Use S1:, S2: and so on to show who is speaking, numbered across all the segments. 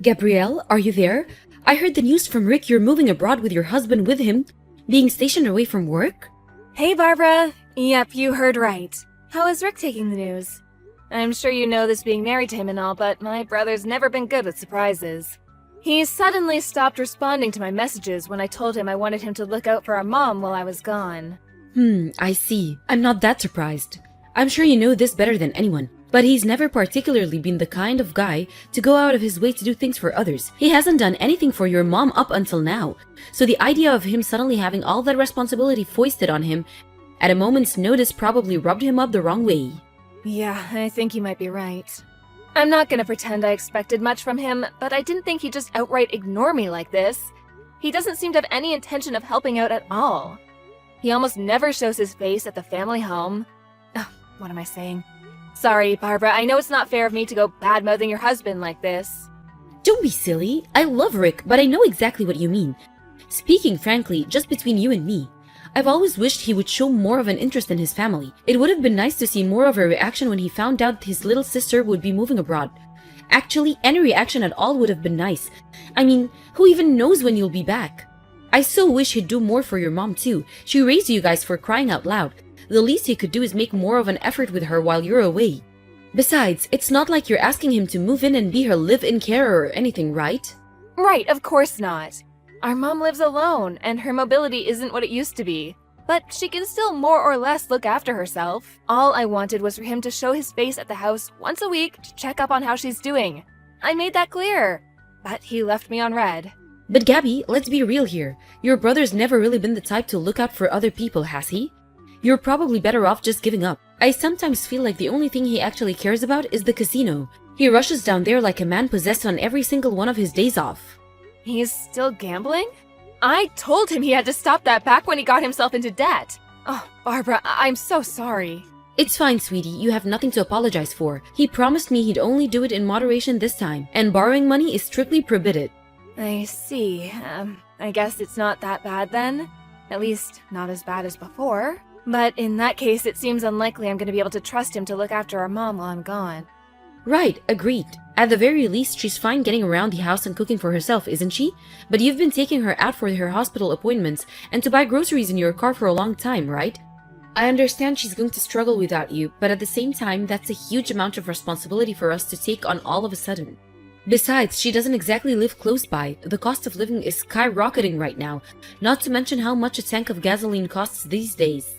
S1: Gabrielle, are you there? I heard the news from Rick you're moving abroad with your husband with him, being stationed away from work?
S2: Hey, Barbara. Yep, you heard right. How is Rick taking the news? I'm sure you know this being married to him and all, but my brother's never been good with surprises. He suddenly stopped responding to my messages when I told him I wanted him to look out for our mom while I was gone.
S1: I see. I'm not that surprised. I'm sure you know this better than anyone, but he's never particularly been the kind of guy to go out of his way to do things for others. He hasn't done anything for your mom up until now, so the idea of him suddenly having all that responsibility foisted on him at a moment's notice probably rubbed him up the wrong way.
S2: Yeah, I think you might be right. I'm not gonna pretend I expected much from him, but I didn't think he'd just outright ignore me like this. He doesn't seem to have any intention of helping out at all. He almost never shows his face at the family home. Ugh, what am I saying? Sorry, Barbara, I know it's not fair of me to go bad-mouthing your husband like this.
S1: Don't be silly. I love Rick, but I know exactly what you mean. Speaking frankly, just between you and me, I've always wished he would show more of an interest in his family. It would have been nice to see more of a reaction when he found out his little sister would be moving abroad. Actually, any reaction at all would have been nice. I mean, who even knows when you'll be back? I so wish he'd do more for your mom too. She raised you guys, for crying out loud. The least he could do is make more of an effort with her while you're away. Besides, it's not like you're asking him to move in and be her live-in carer or anything, right?
S2: Right, of course not. Our mom lives alone, and her mobility isn't what it used to be. But she can still more or less look after herself. All I wanted was for him to show his face at the house once a week to check up on how she's doing. I made that clear, but he left me on red.
S1: But Gabby, let's be real here. Your brother's never really been the type to look out for other people, has he? You're probably better off just giving up. I sometimes feel like the only thing he actually cares about is the casino. He rushes down there like a man possessed on every single one of his days off.
S2: He's still gambling? I told him he had to stop that back when he got himself into debt. Oh, Barbara, I'm so sorry.
S1: It's fine, sweetie. You have nothing to apologize for. He promised me he'd only do it in moderation this time, and borrowing money is strictly prohibited.
S2: I see. I guess it's not that bad then. At least, not as bad as before. But in that case, it seems unlikely I'm going to be able to trust him to look after our mom while I'm gone.
S1: Right, agreed. At the very least, she's fine getting around the house and cooking for herself, isn't she? But you've been taking her out for her hospital appointments and to buy groceries in your car for a long time, right? I understand she's going to struggle without you, but at the same time, that's a huge amount of responsibility for us to take on all of a sudden. Besides, she doesn't exactly live close by. The cost of living is skyrocketing right now, not to mention how much a tank of gasoline costs these days.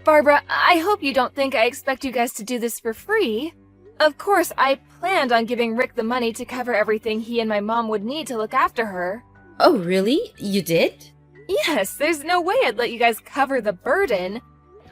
S2: Barbara, I hope you don't think I expect you guys to do this for free. Of course, I planned on giving Rick the money to cover everything he and my mom would need to look after her.
S1: Oh, really? You did?
S2: Yes, there's no way I'd let you guys cover the burden.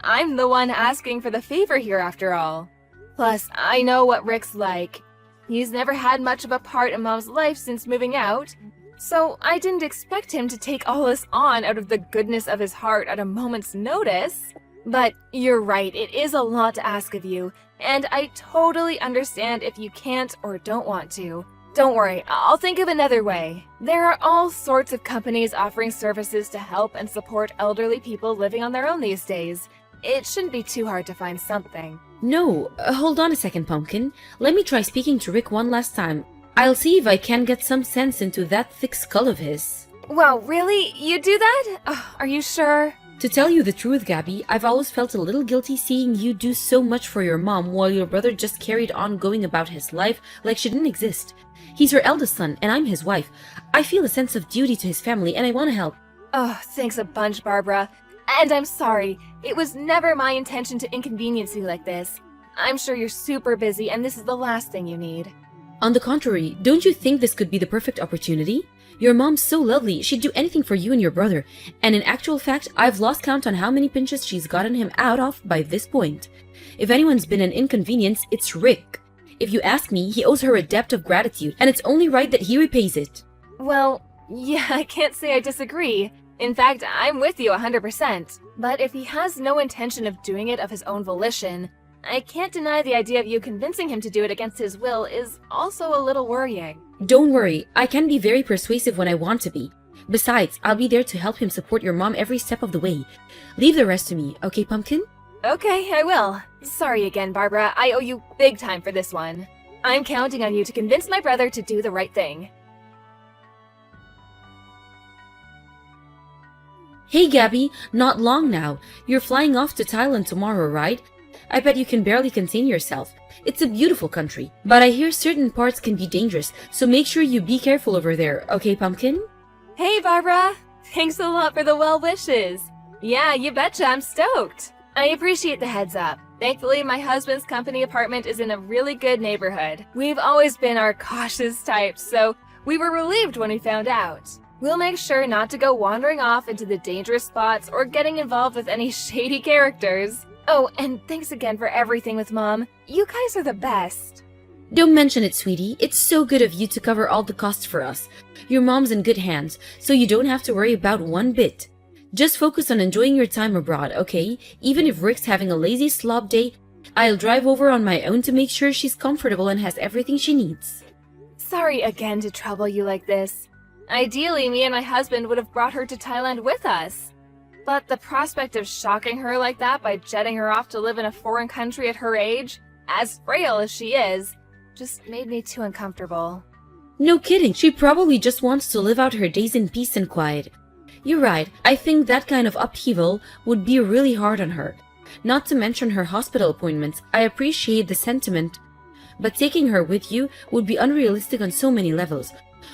S2: I'm the one asking for the favor here after all. Plus, I know what Rick's like. He's never had much of a part in Mom's life since moving out, so I didn't expect him to take all this on out of the goodness of his heart at a moment's notice. But you're right, it is a lot to ask of you, and I totally understand if you can't or don't want to. Don't worry, I'll think of another way. There are all sorts of companies offering services to help and support elderly people living on their own these days. It shouldn't be too hard to find something.
S1: No, hold on a second, Pumpkin. Let me try speaking to Rick one last time. I'll see if I can get some sense into that thick skull of his.
S2: Wow, really? You do that? Are you sure?
S1: To tell you the truth, Gabby, I've always felt a little guilty seeing you do so much for your mom while your brother just carried on going about his life like she didn't exist. He's her eldest son, and I'm his wife. I feel a sense of duty to his family, and I want to help.
S2: Oh, thanks a bunch, Barbara. And I'm sorry. It was never my intention to inconvenience you like this. I'm sure you're super busy, and this is the last thing you need.
S1: On the contrary, don't you think this could be the perfect opportunity? Your mom's so lovely, she'd do anything for you and your brother. And in actual fact, I've lost count on how many pinches she's gotten him out of by this point. If anyone's been an inconvenience, it's Rick. If you ask me, he owes her a debt of gratitude, and it's only right that he repays it.
S2: Well, yeah, I can't say I disagree. In fact, I'm with you 100%. But if he has no intention of doing it of his own volition, I can't deny the idea of you convincing him to do it against his will is also a little worrying.
S1: Don't worry, I can be very persuasive when I want to be. Besides, I'll be there to help him support your mom every step of the way. Leave the rest to me, okay, Pumpkin?
S2: Okay, I will. Sorry again, Barbara. I owe you big time for this one. I'm counting on you to convince my brother to do the right thing.
S1: Hey Gabby, not long now. You're flying off to Thailand tomorrow, right? I bet you can barely contain yourself. It's a beautiful country, but I hear certain parts can be dangerous, so make sure you be careful over there, okay, Pumpkin?
S2: Hey, Barbara! Thanks a lot for the well wishes. Yeah, you betcha, I'm stoked. I appreciate the heads up. Thankfully, my husband's company apartment is in a really good neighborhood. We've always been our cautious types, so we were relieved when we found out. We'll make sure not to go wandering off into the dangerous spots or getting involved with any shady characters. Oh, and thanks again for everything with Mom. You guys are the best.
S1: Don't mention it, sweetie. It's so good of you to cover all the costs for us. Your mom's in good hands, so you don't have to worry about one bit. Just focus on enjoying your time abroad, okay? Even if Rick's having a lazy slob day, I'll drive over on my own to make sure she's comfortable and has everything she needs.
S2: Sorry again to trouble you like this. Ideally, me and my husband would have brought her to Thailand with us. But the prospect of shocking her like that by jetting her off to live in a foreign country at her age, as frail as she is, just made me too uncomfortable.
S1: No kidding, she probably just wants to live out her days in peace and quiet. You're right, I think that kind of upheaval would be really hard on her. Not to mention her hospital appointments, I appreciate the sentiment, but taking her with you would be unrealistic on so many levels.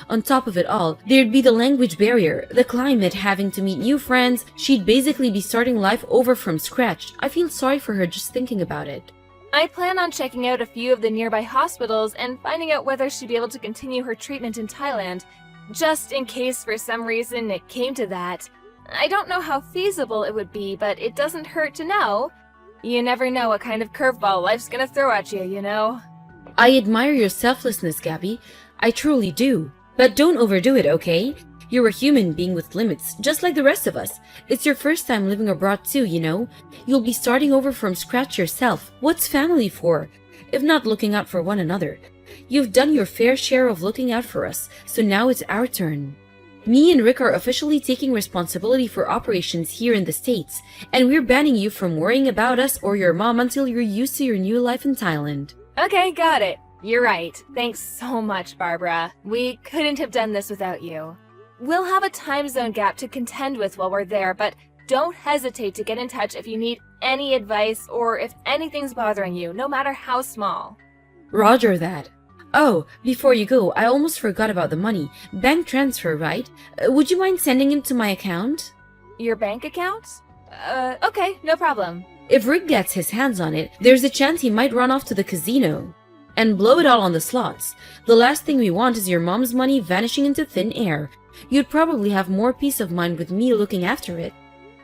S1: On top of it all, there'd be the language barrier, the climate, having to meet new friends. She'd basically be starting life over from scratch. I feel sorry for her just thinking about it.
S2: I plan on checking out a few of the nearby hospitals and finding out whether she'd be able to continue her treatment in Thailand, just in case for some reason it came to that. I don't know how feasible it would be, but it doesn't hurt to know. You never know what kind of curveball life's gonna throw at you, you know?
S1: I admire your selflessness, Gabby. I truly do. But don't overdo it, okay? You're a human being with limits, just like the rest of us. It's your first time living abroad too, you know? You'll be starting over from scratch yourself. What's family for, if not looking out for one another? You've done your fair share of looking out for us, so now it's our turn. Me and Rick are officially taking responsibility for operations here in the States, and we're banning you from worrying about us or your mom until you're used to your new life in Thailand.
S2: Okay, got it. You're right. Thanks so much, Barbara. We couldn't have done this without you. We'll have a time zone gap to contend with while we're there, but don't hesitate to get in touch if you need any advice or if anything's bothering you, no matter how small.
S1: Roger that. Oh, before you go, I almost forgot about the money. Bank transfer, right? Would you mind sending it to my account?
S2: Your bank account? Okay, no problem.
S1: If Rick gets his hands on it, there's a chance he might run off to the casino and blow it all on the slots. The last thing we want is your mom's money vanishing into thin air. You'd probably have more peace of mind with me looking after it.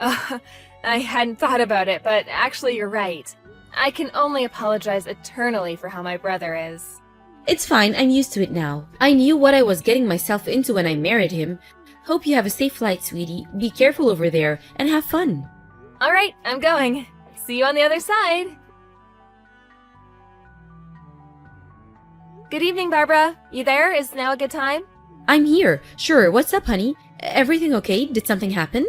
S2: I hadn't thought about it, but actually you're right. I can only apologize eternally for how my brother is.
S1: It's fine, I'm used to it now. I knew what I was getting myself into when I married him. Hope you have a safe flight, sweetie. Be careful over there, and have fun.
S2: Alright, I'm going. See you on the other side. Good evening, Barbara. You there? Is now a good time?
S1: I'm here. Sure, what's up, honey? Everything okay? Did something happen?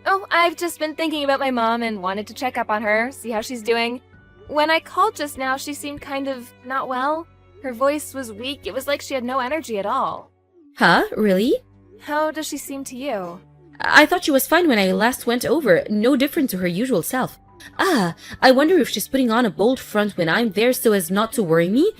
S2: Oh, I've just been thinking about my mom and wanted to check up on her, see how she's doing. When I called just now, she seemed kind of not well. Her voice was weak. It was like she had no energy at all.
S1: Huh? Really?
S2: How does she seem to you?
S1: I thought she was fine when I last went over. No different to her usual self. Ah, I wonder if she's putting on a bold front when I'm there so as not to worry me?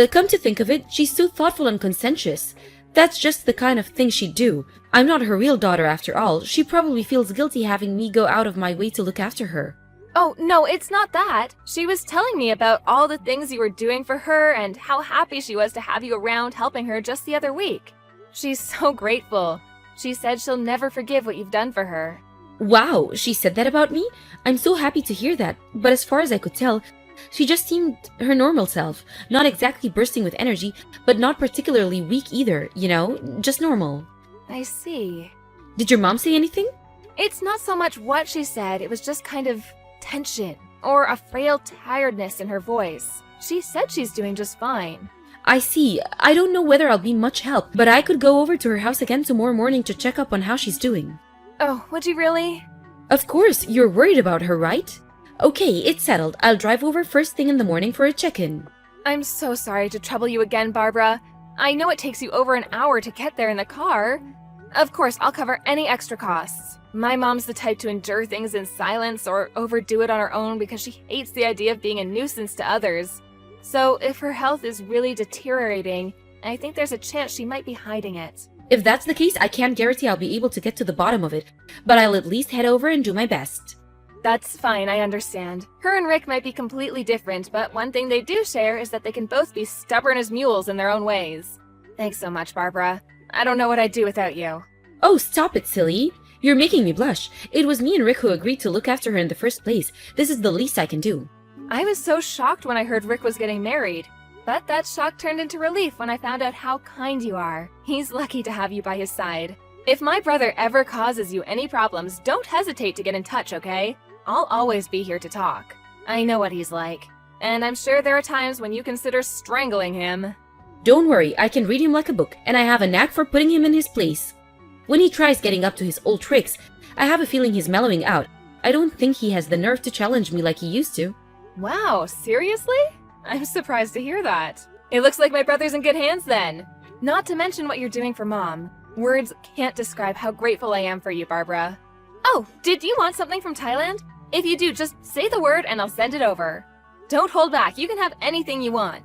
S1: Come to think of it, she's so thoughtful and conscientious. That's just the kind of thing she'd do. I'm not her real daughter after all. She probably feels guilty having me go out of my way to look after her.
S2: Oh, no, it's not that. She was telling me about all the things you were doing for her and how happy she was to have you around helping her just the other week. She's so grateful. She said she'll never forgive what you've done for her.
S1: Wow, she said that about me? I'm so happy to hear that, but as far as I could tell, she just seemed her normal self. Not exactly bursting with energy, but not particularly weak either, you know? Just normal.
S2: I see.
S1: Did your mom say anything?
S2: It's not so much what she said, it was just kind of tension, or a frail tiredness in her voice. She said she's doing just fine.
S1: I see. I don't know whether I'll be much help, but I could go over to her house again tomorrow morning to check up on how she's doing.
S2: Oh, would you really?
S1: Of course, you're worried about her, right? Okay, it's settled. I'll drive over first thing in the morning for a check-in.
S2: I'm so sorry to trouble you again, Barbara. I know it takes you over an hour to get there in the car. Of course, I'll cover any extra costs. My mom's the type to endure things in silence or overdo it on her own because she hates the idea of being a nuisance to others. So if her health is really deteriorating, I think there's a chance she might be hiding it.
S1: If that's the case, I can't guarantee I'll be able to get to the bottom of it, but I'll at least head over and do my best.
S2: That's fine, I understand. Her and Rick might be completely different, but one thing they do share is that they can both be stubborn as mules in their own ways. Thanks so much, Barbara. I don't know what I'd do without you.
S1: Oh, stop it, silly. You're making me blush. It was me and Rick who agreed to look after her in the first place. This is the least I can do.
S2: I was so shocked when I heard Rick was getting married. But that shock turned into relief when I found out how kind you are. He's lucky to have you by his side. If my brother ever causes you any problems, don't hesitate to get in touch, okay? I'll always be here to talk. I know what he's like. And I'm sure there are times when you consider strangling him.
S1: Don't worry, I can read him like a book, and I have a knack for putting him in his place. When he tries getting up to his old tricks, I have a feeling he's mellowing out. I don't think he has the nerve to challenge me like he used to.
S2: Wow, seriously? I'm surprised to hear that. It looks like my brother's in good hands then. Not to mention what you're doing for Mom. Words can't describe how grateful I am for you, Barbara. Oh, did you want something from Thailand? If you do, just say the word and I'll send it over. Don't hold back, you can have anything you want.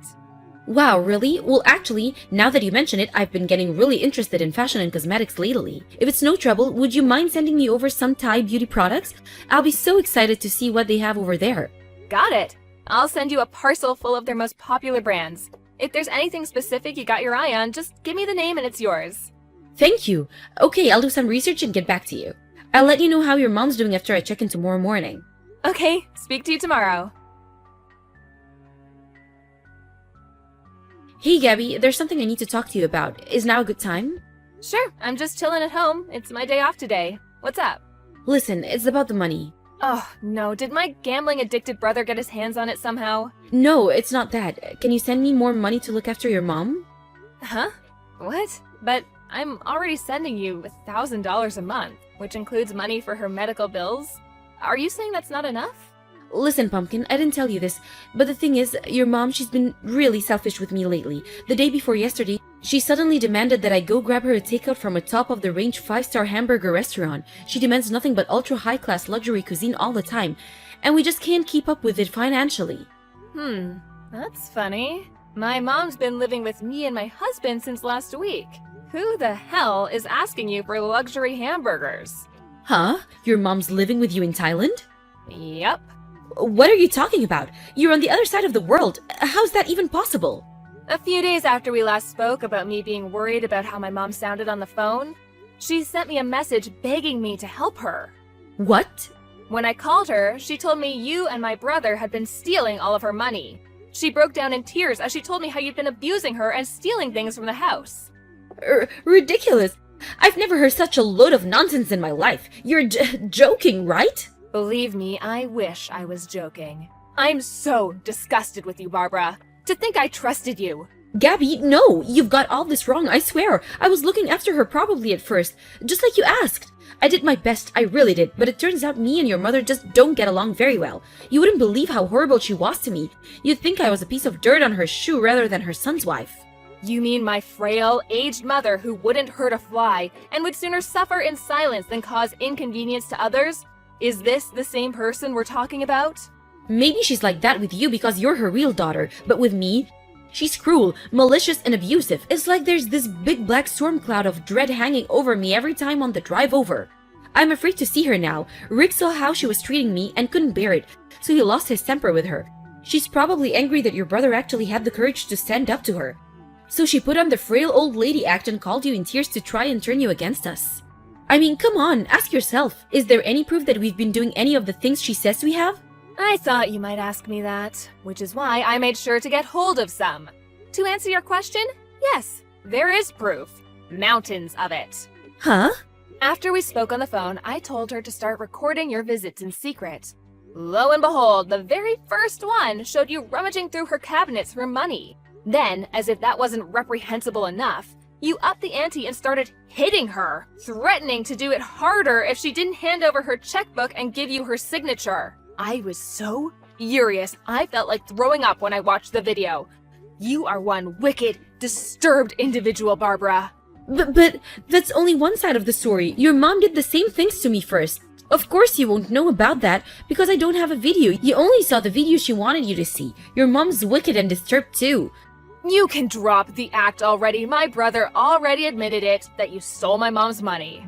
S1: Wow, really? Well, actually, now that you mention it, I've been getting really interested in fashion and cosmetics lately. If it's no trouble, would you mind sending me over some Thai beauty products? I'll be so excited to see what they have over there.
S2: Got it. I'll send you a parcel full of their most popular brands. If there's anything specific you got your eye on, just give me the name and it's yours.
S1: Thank you. Okay, I'll do some research and get back to you. I'll let you know how your mom's doing after I check in tomorrow morning.
S2: Okay, speak to you tomorrow.
S1: Hey Gabby, there's something I need to talk to you about. Is now a good time?
S2: Sure, I'm just chilling at home. It's my day off today. What's up?
S1: Listen, it's about the money.
S2: Oh, no. Did my gambling-addicted brother get his hands on it somehow?
S1: No, it's not that. Can you send me more money to look after your mom?
S2: Huh? What? But I'm already sending you $1,000 a month, which includes money for her medical bills. Are you saying that's not enough?
S1: Listen, Pumpkin, I didn't tell you this, but the thing is, your mom, she's been really selfish with me lately. The day before yesterday, she suddenly demanded that I go grab her a takeout from a top-of-the-range 5-star hamburger restaurant. She demands nothing but ultra-high-class luxury cuisine all the time, and we just can't keep up with it financially.
S2: That's funny. My mom's been living with me and my husband since last week. Who the hell is asking you for luxury hamburgers?
S1: Huh? Your mom's living with you in Thailand?
S2: Yep.
S1: What are you talking about? You're on the other side of the world. How's that even possible?
S2: A few days after we last spoke about me being worried about how my mom sounded on the phone, she sent me a message begging me to help her.
S1: What?
S2: When I called her, she told me you and my brother had been stealing all of her money. She broke down in tears as she told me how you'd been abusing her and stealing things from the house.
S1: Ridiculous. I've never heard such a load of nonsense in my life. You're joking, right?
S2: Believe me, I wish I was joking. I'm so disgusted with you, Barbara. To think I trusted you.
S1: Gabby, no, you've got all this wrong, I swear. I was looking after her probably at first, just like you asked. I did my best, I really did, but it turns out me and your mother just don't get along very well. You wouldn't believe how horrible she was to me. You'd think I was a piece of dirt on her shoe rather than her son's wife.
S2: You mean my frail, aged mother who wouldn't hurt a fly and would sooner suffer in silence than cause inconvenience to others? Is this the same person we're talking about?
S1: Maybe she's like that with you because you're her real daughter, but with me, she's cruel, malicious, and abusive. It's like there's this big black storm cloud of dread hanging over me every time on the drive over. I'm afraid to see her now. Rick saw how she was treating me and couldn't bear it, so he lost his temper with her. She's probably angry that your brother actually had the courage to stand up to her. So she put on the frail old lady act and called you in tears to try and turn you against us. I mean, come on, ask yourself. Is there any proof that we've been doing any of the things she says we have?
S2: I thought you might ask me that, which is why I made sure to get hold of some. To answer your question, yes, there is proof. Mountains of it.
S1: Huh?
S2: After we spoke on the phone, I told her to start recording your visits in secret. Lo and behold, the very first one showed you rummaging through her cabinets for money. Then, as if that wasn't reprehensible enough, you upped the ante and started hitting her, threatening to do it harder if she didn't hand over her checkbook and give you her signature. I was so furious, I felt like throwing up when I watched the video. You are one wicked, disturbed individual, Barbara.
S1: But that's only one side of the story. Your mom did the same things to me first. Of course you won't know about that because I don't have a video. You only saw the video she wanted you to see. Your mom's wicked and disturbed too.
S2: You can drop the act already. My brother already admitted it, that you stole my mom's money.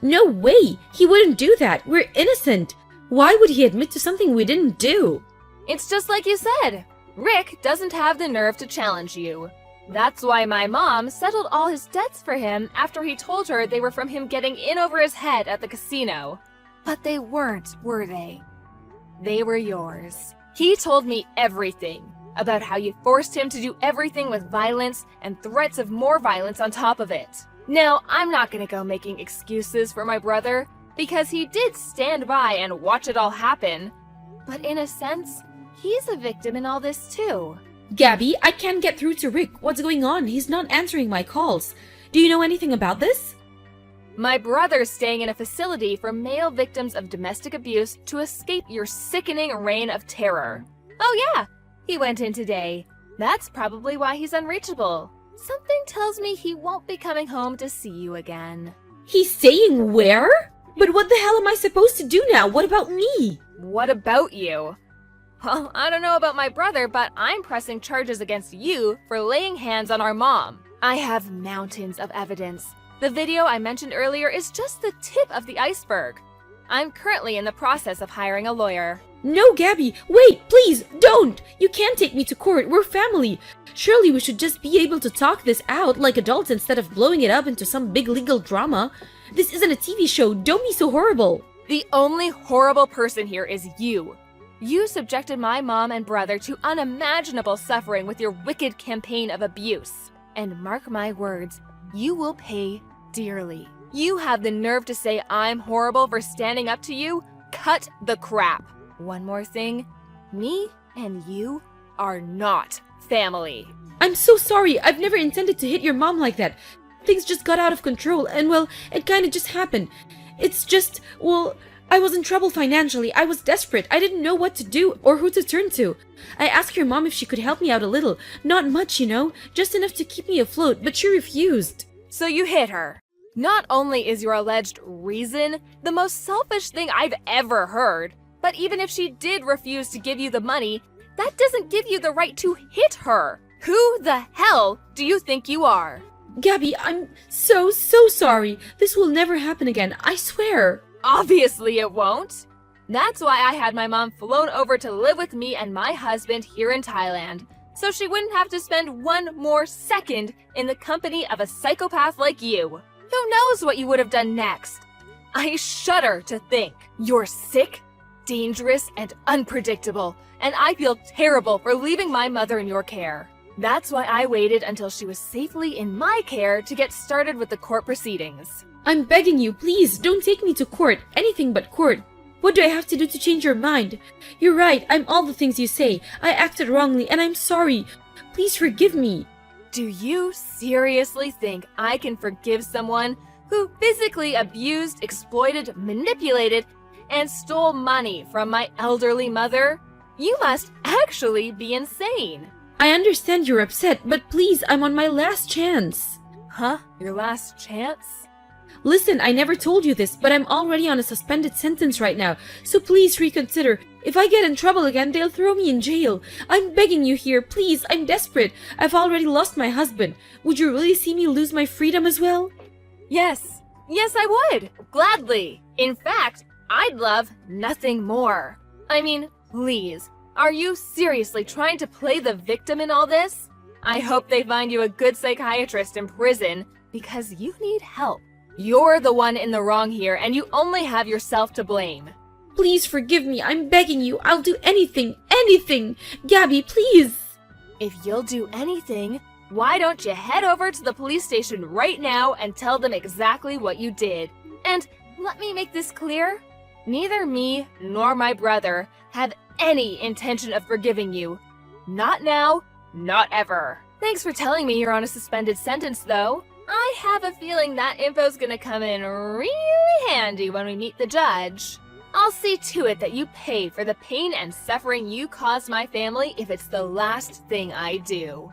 S1: No way! He wouldn't do that. We're innocent. Why would he admit to something we didn't do?
S2: It's just like you said. Rick doesn't have the nerve to challenge you. That's why my mom settled all his debts for him after he told her they were from him getting in over his head at the casino. But they weren't, were they? They were yours. He told me everything about how you forced him to do everything with violence and threats of more violence on top of it. Now, I'm not gonna go making excuses for my brother because he did stand by and watch it all happen. But in a sense, he's a victim in all this too.
S1: Gabby, I can't get through to Rick. What's going on? He's not answering my calls. Do you know anything about this?
S2: My brother's staying in a facility for male victims of domestic abuse to escape your sickening reign of terror. Oh yeah, he went in today. That's probably why he's unreachable. Something tells me he won't be coming home to see you again.
S1: He's staying where? But what the hell am I supposed to do now? What about me?
S2: What about you? Well, I don't know about my brother, but I'm pressing charges against you for laying hands on our mom. I have mountains of evidence. The video I mentioned earlier is just the tip of the iceberg. I'm currently in the process of hiring a lawyer.
S1: No, Gabby, wait, please, don't! You can't take me to court, we're family. Surely we should just be able to talk this out like adults instead of blowing it up into some big legal drama. This isn't a TV show, don't be so horrible.
S2: The only horrible person here is you. You subjected my mom and brother to unimaginable suffering with your wicked campaign of abuse. And mark my words, you will pay dearly. You have the nerve to say I'm horrible for standing up to you? Cut the crap. One more thing, me and you are not family.
S1: I'm so sorry, I've never intended to hit your mom like that. Things just got out of control and well, it kinda just happened. It's just, well, I was in trouble financially. I was desperate. I didn't know what to do or who to turn to. I asked your mom if she could help me out a little. Not much, you know, just enough to keep me afloat, but she refused.
S2: So you hit her. Not only is your alleged reason the most selfish thing I've ever heard, but even if she did refuse to give you the money, that doesn't give you the right to hit her. Who the hell do you think you are?
S1: Gabby, I'm so sorry. This will never happen again, I swear.
S2: Obviously it won't. That's why I had my mom flown over to live with me and my husband here in Thailand, so she wouldn't have to spend one more second in the company of a psychopath like you. Who knows what you would have done next? I shudder to think. You're sick, dangerous, and unpredictable, and I feel terrible for leaving my mother in your care. That's why I waited until she was safely in my care to get started with the court proceedings.
S1: I'm begging you, please, don't take me to court. Anything but court. What do I have to do to change your mind? You're right, I'm all the things you say. I acted wrongly, and I'm sorry. Please forgive me.
S2: Do you seriously think I can forgive someone who physically abused, exploited, manipulated, and stole money from my elderly mother? You must actually be insane.
S1: I understand you're upset, but please, I'm on my last chance.
S2: Huh? Your last chance?
S1: Listen, I never told you this, but I'm already on a suspended sentence right now, so please reconsider. If I get in trouble again, they'll throw me in jail. I'm begging you here, please, I'm desperate. I've already lost my husband. Would you really see me lose my freedom as well?
S2: Yes. Yes, I would. Gladly. In fact, I'd love nothing more. I mean, please, are you seriously trying to play the victim in all this? I hope they find you a good psychiatrist in prison because you need help. You're the one in the wrong here, and you only have yourself to blame.
S1: Please forgive me, I'm begging you. I'll do anything, anything. Gabby, please.
S2: If you'll do anything, why don't you head over to the police station right now and tell them exactly what you did? And let me make this clear. Neither me nor my brother have any intention of forgiving you. Not now, not ever. Thanks for telling me you're on a suspended sentence, though. I have a feeling that info's gonna come in really handy when we meet the judge. I'll see to it that you pay for the pain and suffering you caused my family if it's the last thing I do.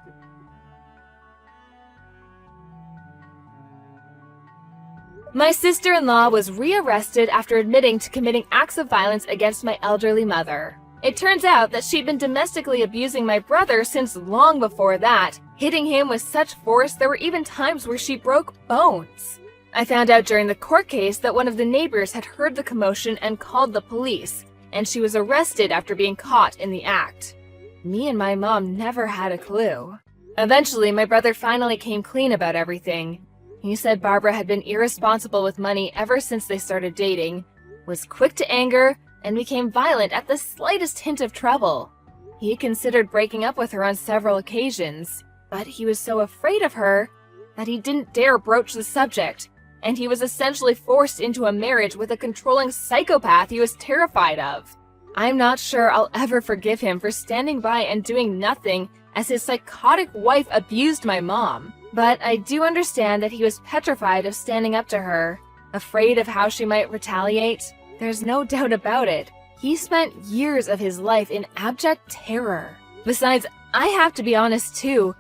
S2: My sister-in-law was rearrested after admitting to committing acts of violence against my elderly mother. It turns out that she'd been domestically abusing my brother since long before that, hitting him with such force there were even times where she broke bones. I found out during the court case that one of the neighbors had heard the commotion and called the police, and she was arrested after being caught in the act. Me and my mom never had a clue. Eventually, my brother finally came clean about everything. He said Barbara had been irresponsible with money ever since they started dating, was quick to anger, and became violent at the slightest hint of trouble. He considered breaking up with her on several occasions, but he was so afraid of her that he didn't dare broach the subject, and he was essentially forced into a marriage with a controlling psychopath he was terrified of. I'm not sure I'll ever forgive him for standing by and doing nothing as his psychotic wife abused my mom. But I do understand that he was petrified of standing up to her, afraid of how she might retaliate. There's no doubt about it. He spent years of his life in abject terror. Besides, I have to be honest too.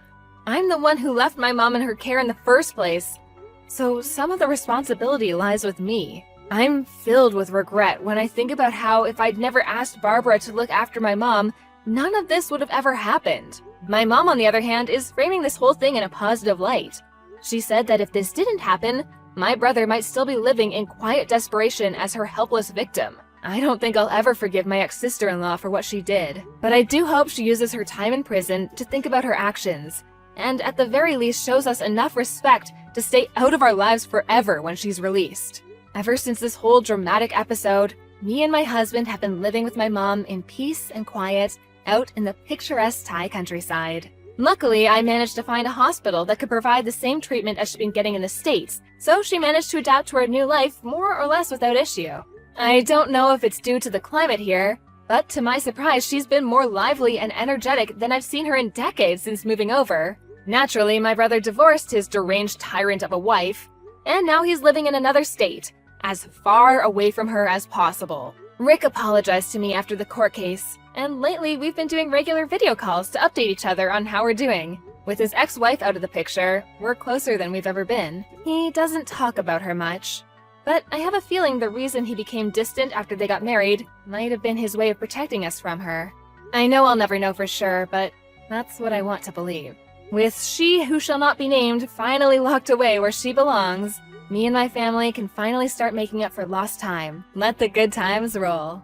S2: I'm the one who left my mom in her care in the first place, so some of the responsibility lies with me. I'm filled with regret when I think about how if I'd never asked Barbara to look after my mom, none of this would have ever happened. My mom, on the other hand, is framing this whole thing in a positive light. She said that if this didn't happen, my brother might still be living in quiet desperation as her helpless victim. I don't think I'll ever forgive my ex-sister-in-law for what she did, but I do hope she uses her time in prison to think about her actions, and at the very least shows us enough respect to stay out of our lives forever when she's released. Ever since this whole dramatic episode, me and my husband have been living with my mom in peace and quiet out in the picturesque Thai countryside. Luckily, I managed to find a hospital that could provide the same treatment as she'd been getting in the States, so she managed to adapt to her new life more or less without issue. I don't know if it's due to the climate here, but to my surprise, she's been more lively and energetic than I've seen her in decades since moving over. Naturally, my brother divorced his deranged tyrant of a wife, and now he's living in another state, as far away from her as possible. Rick apologized to me after the court case, and lately we've been doing regular video calls to update each other on how we're doing. With his ex-wife out of the picture, we're closer than we've ever been. He doesn't talk about her much, but I have a feeling the reason he became distant after they got married might have been his way of protecting us from her. I know I'll never know for sure, but that's what I want to believe. With she who shall not be named finally locked away where she belongs, me and my family can finally start making up for lost time. Let the good times roll.